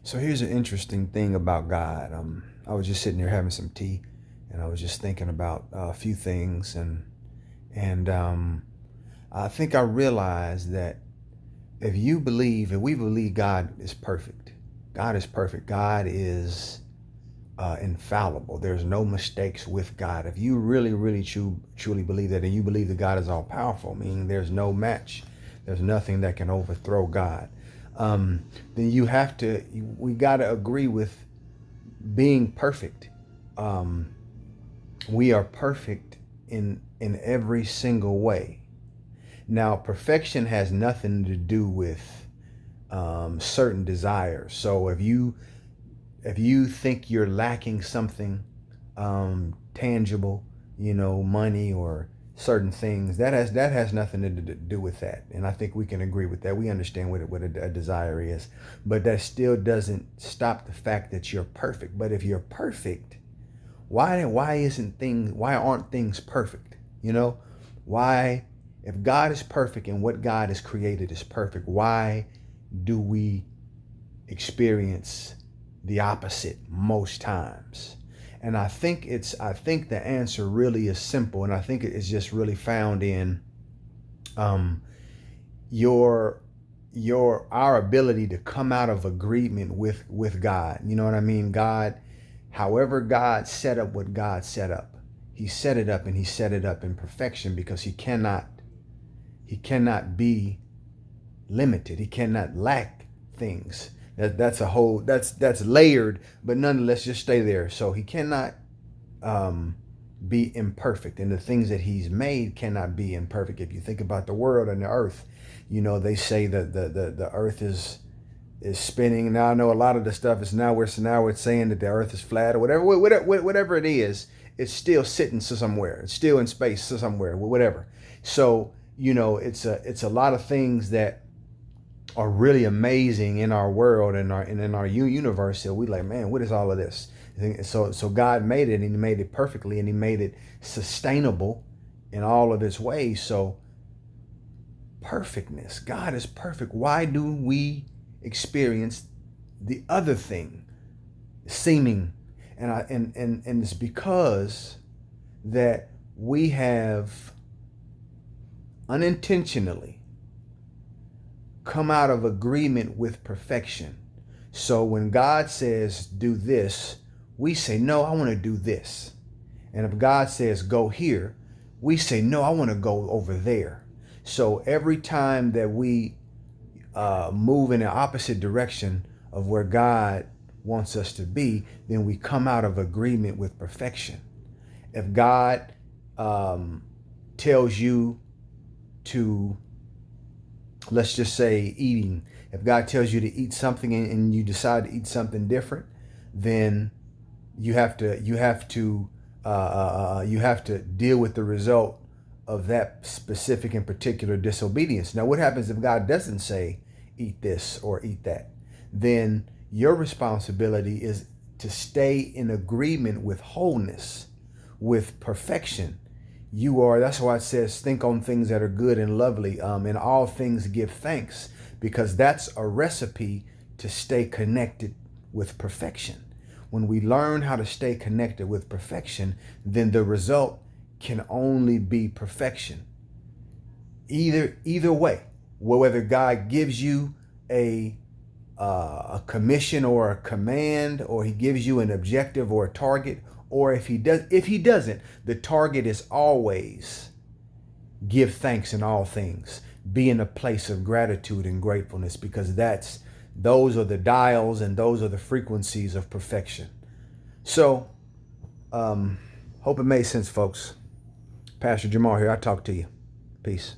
So here's an interesting thing about God. I was just sitting there having some tea, and I was just thinking about a few things, and I think I realized that if we believe God is perfect, God is perfect. God is infallible. There's no mistakes with God. If you really, really truly believe that, and you believe that God is all powerful, meaning there's no match, there's nothing that can overthrow God. Then we got to agree with being perfect. Um, we are perfect in every single way. Now, perfection has nothing to do with certain desires. So if you think you're lacking something tangible, money or certain things, that has nothing to do with that. And I think we can agree with that. We understand what a desire is, but that still doesn't stop the fact that you're perfect. But if you're perfect, why aren't things perfect? Why, if God is perfect and what God has created is perfect, why do we experience the opposite most times? And I think the answer really is simple, and I think it is just really found in um your our ability to come out of agreement with God. You know what I mean? God, however God set up what God set up, he set it up, and he set it up in perfection, because he cannot be limited. He cannot lack things. That's layered, but nonetheless, just stay there. So he cannot um, be imperfect, and the things that he's made cannot be imperfect. If you think about the world and the earth, they say that the earth is spinning. Now I know a lot of the stuff is now we're saying that the earth is flat or whatever it is. It's still sitting somewhere. It's still in space somewhere, whatever. So it's a lot of things that are really amazing in our world and in our universe that we like, man, what is all of this? So God made it, and he made it perfectly, and he made it sustainable in all of its ways. So perfectness, God is perfect. Why do we experience the other thing seeming? And it's because that we have unintentionally come out of agreement with perfection. So when God says do this, we say, no, I want to do this. And if God says go here, we say, no, I want to go over there. So every time that we move in the opposite direction of where God wants us to be, then we come out of agreement with perfection. If God tells you to, let's just say eating, if God tells you to eat something and you decide to eat something different, then you have to deal with the result of that specific and particular disobedience. Now, what happens if God doesn't say eat this or eat that? Then your responsibility is to stay in agreement with wholeness, with perfection. That's why it says think on things that are good and lovely, in all things give thanks, because that's a recipe to stay connected with perfection. When we learn how to stay connected with perfection, then the result can only be perfection. Either way, whether God gives you a commission or a command, or he gives you an objective or a target, or if he doesn't, the target is always give thanks in all things. Be in a place of gratitude and gratefulness, because those are the dials and those are the frequencies of perfection. So, hope it made sense, folks. Pastor Jamal here. I talk to you. Peace.